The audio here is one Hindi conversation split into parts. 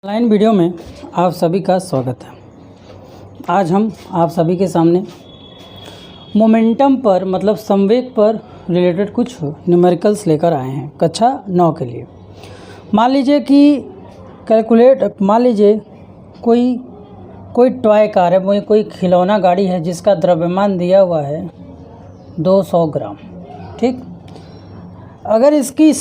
ऑनलाइन वीडियो में आप सभी का स्वागत है। आज हम आप सभी के सामने मोमेंटम पर मतलब संवेग पर रिलेटेड कुछ न्यूमेरिकल्स लेकर आए हैं कक्षा 9 के लिए। मान लीजिए कि मान लीजिए कोई टॉय कार है, कोई खिलौना गाड़ी है जिसका द्रव्यमान दिया हुआ है 200 ग्राम। ठीक, अगर इसकी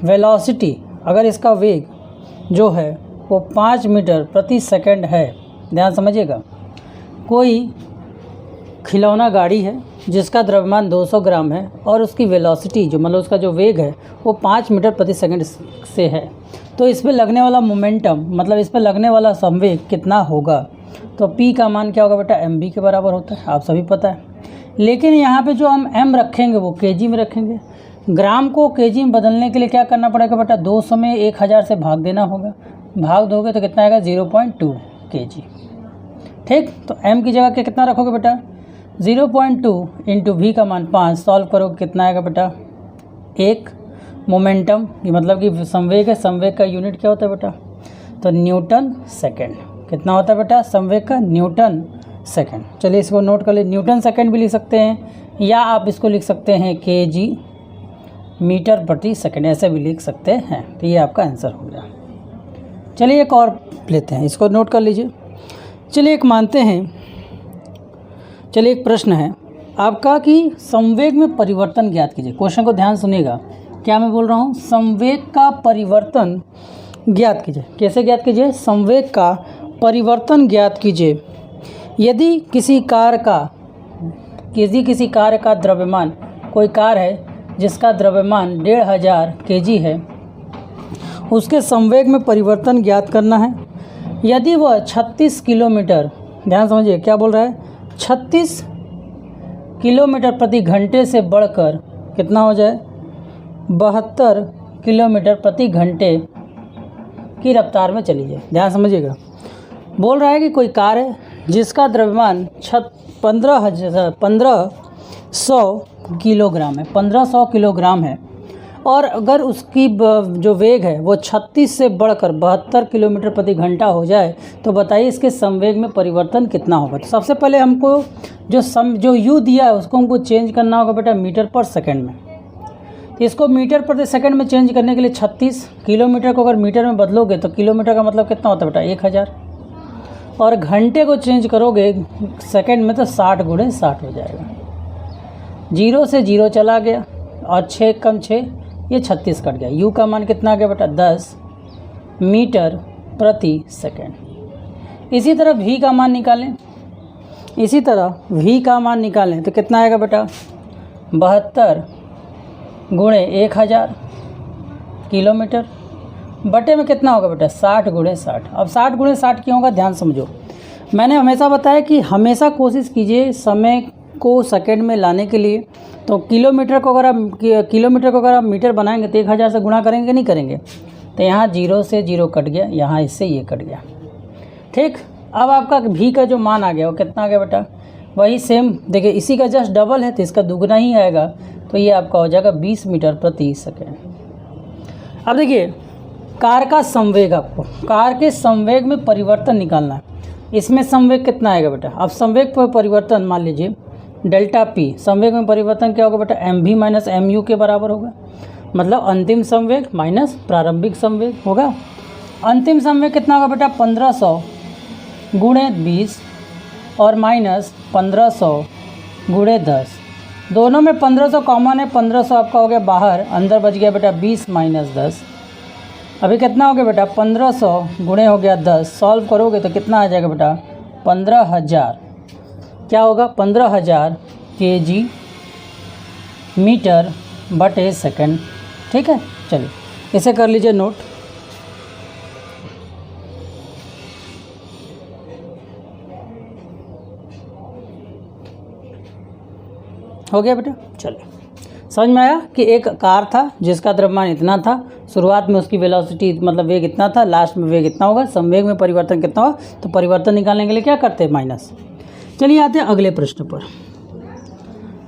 वेलोसिटी, अगर इसका वेग जो है वो 5 मीटर प्रति सेकंड है। ध्यान समझिएगा, कोई खिलौना गाड़ी है जिसका द्रव्यमान 200 ग्राम है और उसकी वेलोसिटी जो मतलब उसका जो वेग है वो 5 मीटर प्रति सेकंड से है, तो इस पर लगने वाला मोमेंटम मतलब इस पर लगने वाला संवेग कितना होगा। तो P का मान क्या होगा बेटा, mv के बराबर होता है, आप सभी पता है। लेकिन यहाँ पे जो हम m रखेंगे वो kg में रखेंगे। ग्राम को kg में बदलने के लिए क्या करना पड़ेगा बेटा, 200 में 1000 से भाग देना होगा। भाग दोगे तो कितना आएगा, 0.2 kg। ठीक, तो m की जगह के कितना रखोगे बेटा, 0.2 इंटू v का मान 5। सॉल्व करोगे कितना आएगा बेटा, 1 मोमेंटम, ये मतलब कि संवेग है। संवेग का यूनिट क्या होता है बेटा, तो न्यूटन सेकेंड। कितना होता है बेटा संवेग का, न्यूटन सेकेंड। चलिए इसको नोट कर ले, न्यूटन सेकेंड भी लिख सकते हैं या आप इसको लिख सकते हैं kg मीटर प्रति सेकेंड, ऐसे भी लिख सकते हैं। तो ये आपका आंसर हो गया। चलिए एक और लेते हैं, इसको नोट कर लीजिए। चलिए एक मानते हैं, चलिए एक प्रश्न है आपका कि संवेग में परिवर्तन ज्ञात कीजिए। क्वेश्चन को ध्यान सुनिएगा, क्या मैं बोल रहा हूँ, संवेग का परिवर्तन ज्ञात कीजिए। कैसे ज्ञात कीजिए, संवेग का परिवर्तन ज्ञात कीजिए। यदि किसी कार का द्रव्यमान, कोई कार है जिसका द्रव्यमान 1500 kg है, उसके संवेग में परिवर्तन ज्ञात करना है। यदि वह 36 किलोमीटर, ध्यान समझिए क्या बोल रहा है, 36 किलोमीटर प्रति घंटे से बढ़कर कितना हो जाए, 72 किलोमीटर प्रति घंटे की रफ्तार में चली जाए। ध्यान समझिएगा, बोल रहा है कि कोई कार है जिसका द्रव्यमान 1500 किलोग्राम है, 1500 किलोग्राम है, और अगर उसकी जो वेग है वो 36 से बढ़कर 72 किलोमीटर प्रति घंटा हो जाए, तो बताइए इसके संवेग में परिवर्तन कितना होगा। तो सबसे पहले हमको जो u दिया है उसको हमको चेंज करना होगा बेटा मीटर पर सेकंड में। तो इसको मीटर प्रति सेकंड में चेंज करने के लिए 36 किलोमीटर को अगर मीटर में बदलोगे तो किलोमीटर का मतलब कितना होता है बेटा, 1000, और घंटे को चेंज करोगे सेकंड में तो 60 × 60 हो जाएगा। 0 से 0 चला गया और 6 कम 6, ये 36 कट गया। u का मान कितना आ गया बेटा, 10 मीटर प्रति सेकंड। इसी तरह v का मान निकालें, तो कितना आएगा बेटा, 72 × 1000 किलोमीटर बटे में कितना होगा बेटा, 60 × 60। अब 60 × 60 क्यों होगा, ध्यान समझो। मैंने हमेशा बताया कि हमेशा कोशिश कीजिए समय को सेकंड में लाने के लिए। तो किलोमीटर को अगर आप मीटर बनाएंगे तो 1000 से गुणा करेंगे, नहीं करेंगे। तो यहाँ 0 से 0 कट गया, यहाँ इससे ये कट गया। ठीक, अब आपका v का जो मान आ गया वो कितना आ गया बेटा, वही सेम देखिए, इसी का जस्ट डबल है तो इसका दुगना ही आएगा, तो ये आपका हो जाएगा 20 मीटर प्रति सेकेंड। अब देखिए कार का संवेग, आपको कार के संवेग में परिवर्तन निकालना है। इसमें संवेग कितना आएगा बेटा, अब संवेग पर परिवर्तन मान लीजिए डेल्टा P, संवेग में परिवर्तन क्या होगा बेटा, mv माइनस mu के बराबर होगा। मतलब अंतिम संवेग माइनस प्रारंभिक संवेग होगा। अंतिम संवेग कितना होगा बेटा, 1500 × 20 और माइनस 1500 × 10। दोनों में 1500 कॉमन है, 1500 आपका हो गया बाहर, अंदर बच गया बेटा 20 - 10। अभी कितना हो गया बेटा, 1500 गुणे हो गया 10। सॉल्व करोगे तो कितना आ जाएगा बेटा, 15000, क्या होगा, 15000 kg मीटर बटे सेकंड। ठीक है, चलिए इसे कर लीजिए नोट। हो गया बेटा, चलिए समझ में आया कि एक कार था जिसका द्रव्यमान इतना था, शुरुआत में उसकी वेलोसिटी मतलब वेग इतना था, लास्ट में वेग इतना होगा, संवेग में परिवर्तन कितना होगा। तो परिवर्तन निकालने के लिए क्या करते हैं, माइनस। चलिए आते हैं अगले प्रश्न पर।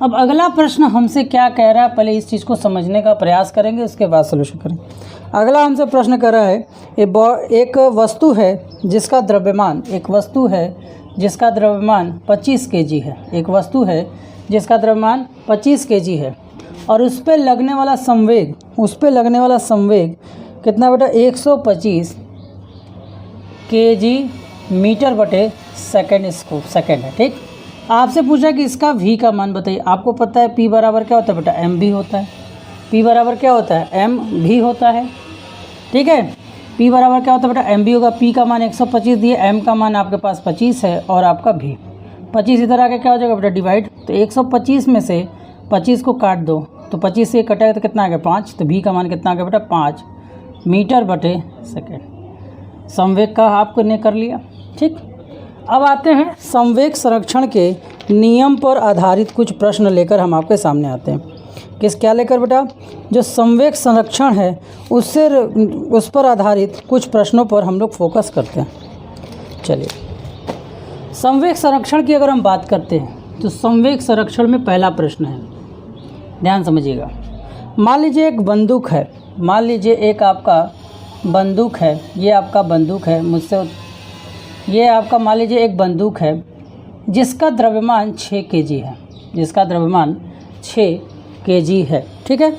अब अगला प्रश्न हमसे क्या कह रहा है, पहले इस चीज़ को समझने का प्रयास करेंगे, उसके बाद सॉल्यूशन करेंगे। अगला हमसे प्रश्न कर रहा है, एक वस्तु है जिसका द्रव्यमान 25 kg है। एक वस्तु है जिसका द्रव्यमान 25 kg है और उस पे लगने वाला संवेग कितना बेटा 125 kg मीटर बटे सेकेंड है। ठीक, आपसे पूछा कि इसका v का मान बताइए। आपको पता है p बराबर क्या होता है बेटा, m भी होता है। p बराबर क्या होता है, m भी होता है। ठीक है, p बराबर क्या होता है बेटा, m भी होगा। p का मान 125 दिए, m का मान आपके पास 25 है और आपका v 25 इधर आके क्या हो जाएगा बेटा, डिवाइड। तो 125 में से 25 को काट दो तो 25 से कटेगा तो कितना आ गया 5। तो v का मान कितना आ गया बेटा 5 मीटर बटे सेकेंड। संवेग का आपने कर लिया। ठीक, अब आते हैं संवेग संरक्षण के नियम पर आधारित कुछ प्रश्न लेकर हम आपके सामने आते हैं। क्या लेकर बेटा, जो संवेग संरक्षण है उस पर आधारित कुछ प्रश्नों पर हम लोग फोकस करते हैं। चलिए, संवेग संरक्षण की अगर हम बात करते हैं तो संवेग संरक्षण में पहला प्रश्न है, ध्यान समझिएगा। मान लीजिए एक बंदूक है, मान लीजिए एक आपका बंदूक है, ये आपका बंदूक है, ये आपका मान लीजिए एक बंदूक है जिसका द्रव्यमान 6 kg है, जिसका द्रव्यमान 6 kg है। ठीक है,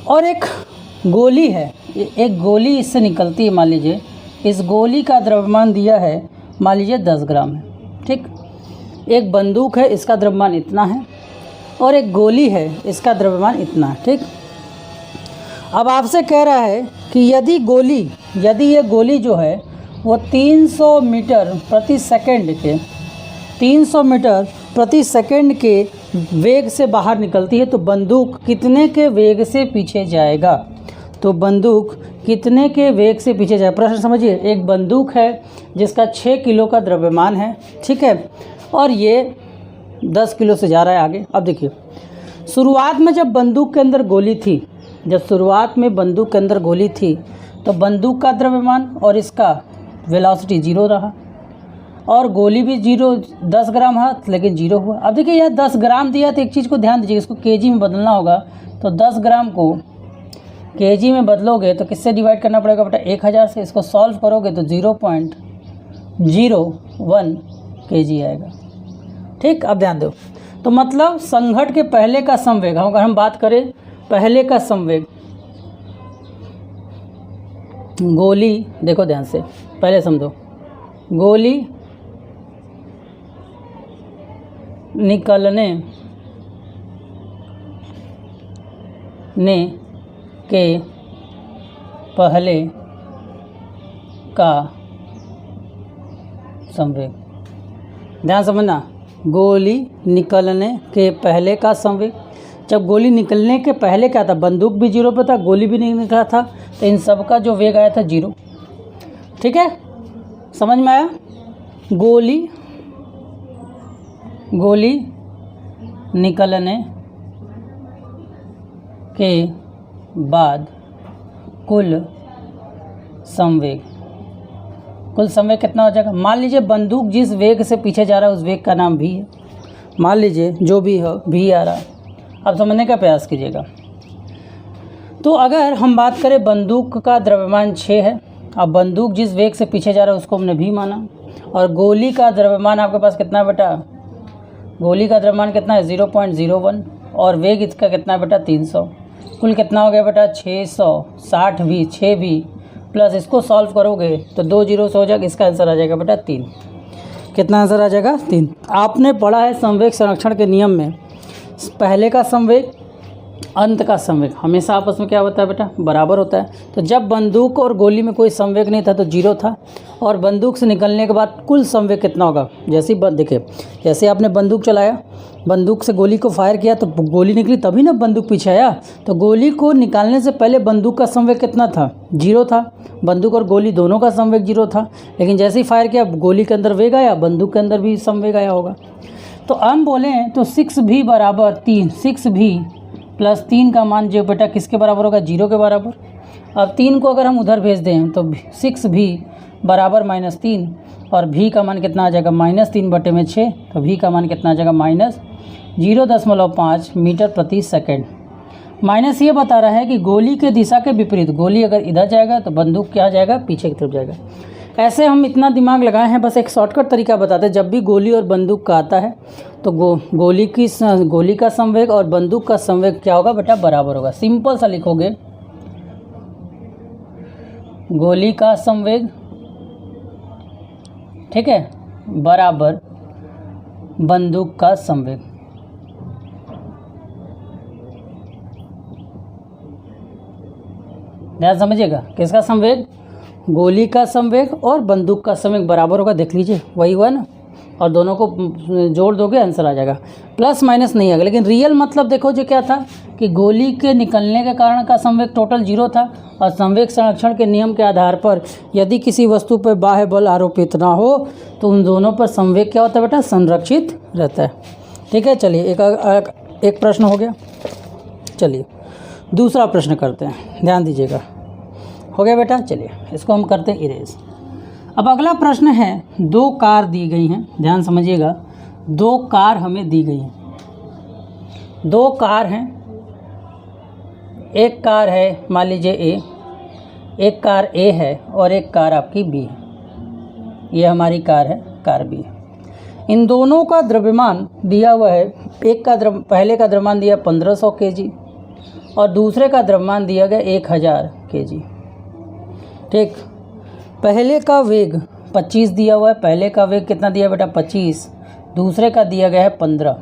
और एक गोली है, एक गोली इससे निकलती है। मान लीजिए इस गोली का द्रव्यमान दिया है, मान लीजिए 10 ग्राम है। ठीक, एक बंदूक है, इसका द्रव्यमान इतना है और एक गोली है, इसका द्रव्यमान इतना है। ठीक, अब आपसे कह रहा है कि यदि ये गोली जो है वो 300 मीटर प्रति सेकंड के वेग से बाहर निकलती है तो बंदूक कितने के वेग से पीछे जाएगा। प्रश्न समझिए, एक बंदूक है जिसका 6 किलो का द्रव्यमान है। ठीक है, और ये 10 किलो से जा रहा है आगे। अब देखिए, शुरुआत में जब बंदूक के अंदर गोली थी तो बंदूक का द्रव्यमान और इसका वेलोसिटी 0 रहा और गोली भी 10 ग्राम है लेकिन 0 हुआ। अब देखिए यह 10 ग्राम दिया तो एक चीज़ को ध्यान दीजिए, इसको केजी में बदलना होगा। तो 10 ग्राम को केजी में बदलोगे तो किससे डिवाइड करना पड़ेगा बेटा, 1000 से। इसको सॉल्व करोगे तो 0.01 kg आएगा। ठीक, अब ध्यान दो। तो मतलब संघट के पहले का संवेग, अगर हम बात करें पहले का संवेग, गोली, देखो ध्यान से, पहले समझो, गोली निकलने के पहले का संवेग, ध्यान समझना, गोली निकलने के पहले का संवेग। जब गोली निकलने के पहले क्या था, बंदूक भी 0 पे था, गोली भी नहीं निकला था, तो इन सब का जो वेग आया था 0। ठीक है, समझ में आया। गोली निकलने के बाद कुल संवेग कितना हो जाएगा। मान लीजिए बंदूक जिस वेग से पीछे जा रहा है उस वेग का नाम भी है, मान लीजिए जो भी हो भी आ रहा है। अब समझने का प्रयास कीजिएगा। तो अगर हम बात करें बंदूक का द्रव्यमान 6 है, अब बंदूक जिस वेग से पीछे जा रहा है उसको हमने भी माना, और गोली का द्रव्यमान आपके पास कितना है बेटा, गोली का द्रव्यमान कितना है 0.01 और वेग इसका कितना है बेटा 300। कुल कितना हो गया बेटा 660 भी 6 भी प्लस इसको सॉल्व करोगे तो 2 0 से हो जाएगा। इसका आंसर आ जाएगा बेटा 3। कितना आंसर आ जाएगा 3। आपने पढ़ा है संवेग संरक्षण के नियम में पहले का संवेग अंत का संवेग हमेशा आपस में क्या होता है बेटा, बराबर होता है। तो जब बंदूक और गोली में कोई संवेग नहीं था तो 0 था, और बंदूक से निकलने के बाद कुल संवेग कितना होगा। जैसे देखिए, जैसे आपने बंदूक चलाया, बंदूक से गोली को फायर किया तो गोली निकली तभी ना बंदूक पीछे आया। तो गोली को निकालने से पहले बंदूक का संवेग कितना था, 0 था। बंदूक और गोली दोनों का संवेग 0 था, लेकिन जैसे ही फायर किया गोली के अंदर वेग आया, बंदूक के अंदर भी संवेग आया होगा। तो हम बोलें तो 6v बराबर 3, 6v प्लस 3 का मान जो बेटा किसके बराबर होगा, 0 के बराबर। अब 3 को अगर हम उधर भेज दें तो 6v बराबर -3 और v का मान कितना आ जाएगा -3/6। तो v का मान कितना आ जाएगा -0.5 मीटर प्रति सेकंड। माइनस ये बता रहा है कि गोली के दिशा के विपरीत, गोली अगर इधर जाएगा तो बंदूक क्या जाएगा, पीछे की तरफ जाएगा। ऐसे हम इतना दिमाग लगाए हैं, बस एक शॉर्टकट तरीका बताते हैं। जब भी गोली और बंदूक का आता है तो गोली का संवेग और बंदूक का संवेग क्या होगा बेटा, बराबर होगा। सिंपल सा लिखोगे, गोली का संवेग, ठीक है, बराबर बंदूक का संवेग। ध्यान समझिएगा, किसका संवेग, गोली का संवेग और बंदूक का संवेग बराबर होगा। देख लीजिए, वही हुआ ना, और दोनों को जोड़ दोगे आंसर आ जाएगा। प्लस माइनस नहीं आएगा, लेकिन रियल मतलब देखो जो क्या था कि गोली के निकलने के कारण का संवेग टोटल 0 था, और संवेग संरक्षण के नियम के आधार पर यदि किसी वस्तु पर बाह्य बल आरोपित ना हो तो उन दोनों पर संवेग क्या होता है बेटा, संरक्षित रहता है। ठीक है, चलिए एक प्रश्न हो गया। चलिए दूसरा प्रश्न करते हैं, ध्यान दीजिएगा। हो गया बेटा, चलिए इसको हम करते हैं इरेज। अब अगला प्रश्न है, 2 कार दी गई हैं, ध्यान समझिएगा। 2 कार हमें दी गई हैं, 2 कार हैं। एक कार है मान लीजिए ए, एक कार ए है और एक कार आपकी बी है। ये हमारी कार है, कार बी है। इन दोनों का द्रव्यमान दिया हुआ है। पहले का द्रव्यमान दिया 1500 kg और दूसरे का द्रव्यमान दिया गया 1000 kg। ठीक, पहले का वेग 25 दिया हुआ है। पहले का वेग कितना दिया बेटा, 25। दूसरे का दिया गया है 15।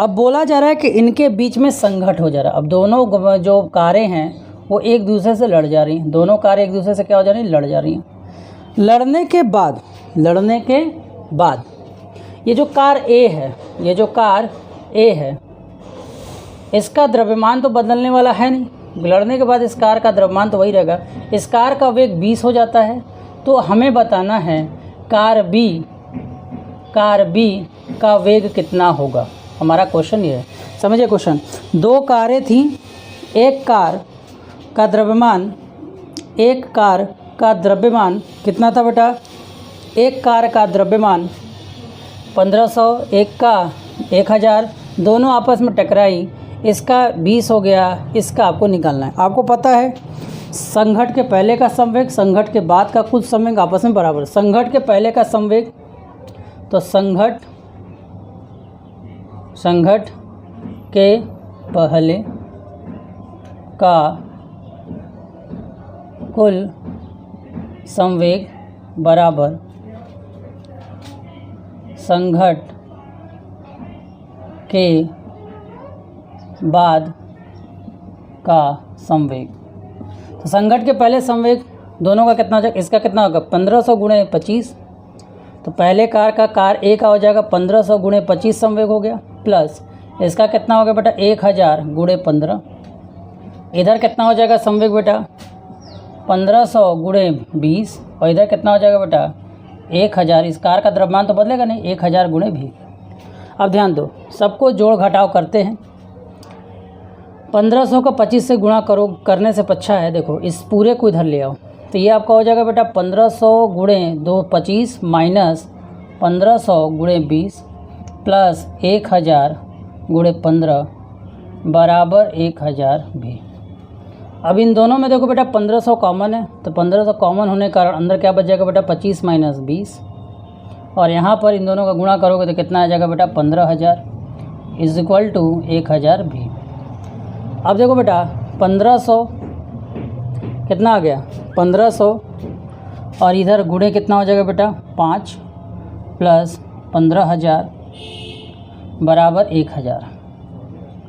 अब बोला जा रहा है कि इनके बीच में संघर्ष हो जा रहा है। अब दोनों जो कारें हैं वो एक दूसरे से लड़ जा रही हैं। दोनों कारें एक दूसरे से क्या हो जा रही हैं, लड़ जा रही हैं। लड़ने के बाद ये जो कार ए है, इसका द्रव्यमान तो बदलने वाला है नहीं। लड़ने के बाद इस कार का द्रव्यमान तो वही रहेगा। इस कार का वेग 20 हो जाता है। तो हमें बताना है कार बी का वेग कितना होगा। हमारा क्वेश्चन ये है, समझिए क्वेश्चन। 2 कारें थीं, एक कार का द्रव्यमान कितना था बेटा, एक कार का द्रव्यमान 1500, एक का 1000, दोनों आपस में टकराई। इसका 20 हो गया, इसका आपको निकालना है। आपको पता है संघट के पहले का संवेग, संघट के बाद का कुल संवेग आपस में बराबर। संघट के पहले का संवेग तो संघट के पहले का कुल संवेग बराबर संघट के बाद का संवेग। तो संघट के पहले संवेग दोनों का कितना हो जाएगा, इसका कितना होगा 1500 गुणे 25। तो पहले कार ए का हो जाएगा 1500 गुणे 25 संवेग हो गया, प्लस इसका कितना हो गया बेटा 1000 गुणे 15। इधर कितना हो जाएगा संवेग बेटा 1500 गुणे 20, और इधर कितना हो जाएगा बेटा 1000। इस कार का द्रव्यमान तो बदलेगा नहीं, 1000 गुणे 20। अब ध्यान दो, सबको जोड़ घटाव करते हैं। 1500 को 25 से गुणा करने से अच्छा है। देखो इस पूरे को इधर ले आओ, तो ये आपका हो जाएगा बेटा 1500 गुणे 25 माइनस 1500 गुणे 20 प्लस 1000 गुणे 15 बराबर 1000 भी। अब इन दोनों में देखो बेटा 1500 कॉमन है, तो 1500 कॉमन होने के कारण अंदर क्या बच जाएगा बेटा 25 माइनस 20, और यहाँ पर इन दोनों का गुणा करोगे तो कितना आ जाएगा बेटा 15000 इज इक्वल टू 1000 भी। अब देखो बेटा 1500 कितना आ गया 1500, और इधर गुणे कितना हो जाएगा बेटा 5 प्लस 15000 बराबर 1000।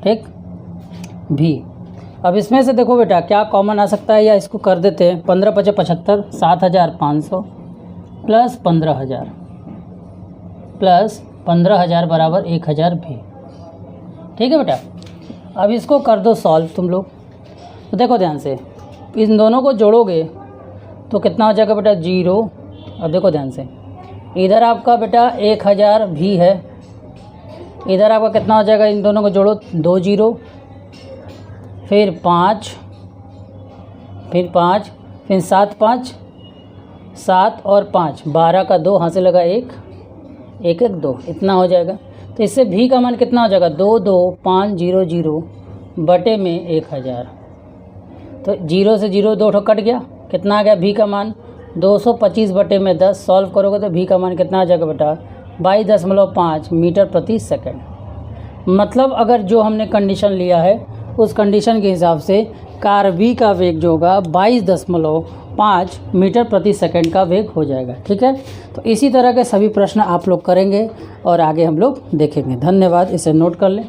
ठीक भी। अब इसमें से देखो बेटा क्या कॉमन आ सकता है, या इसको कर देते हैं 15 × 5 = 75, 7500 प्लस 15000 प्लस 15000 बराबर 1000 भी। ठीक है बेटा। अब इसको कर दो सॉल्व तुम लोग। तो देखो ध्यान से, इन दोनों को जोड़ोगे तो कितना हो जाएगा बेटा 0। अब देखो ध्यान से, इधर आपका बेटा 1000 भी है, इधर आपका कितना हो जाएगा, इन दोनों को जोड़ो 2 0, फिर 5, फिर 7 5, 7 और 5 12 का 2 हाथ से लगा 1 1 1 2, इतना हो जाएगा। तो इससे भी का मान कितना हो जाएगा 2 2 5 0 0 बटे में 1000। तो 0 से 0 2 ठो कट गया, कितना आ गया v का मान 225 बटे में 10। सॉल्व करोगे तो v का मान कितना आ जाएगा बेटा 22.5 मीटर प्रति सेकंड। मतलब अगर जो हमने कंडीशन लिया है उस कंडीशन के हिसाब से कार v का वेग जो होगा 22.5 मीटर प्रति सेकंड का वेग हो जाएगा। ठीक है, तो इसी तरह के सभी प्रश्न आप लोग करेंगे और आगे हम लोग देखेंगे। धन्यवाद, इसे नोट कर लें।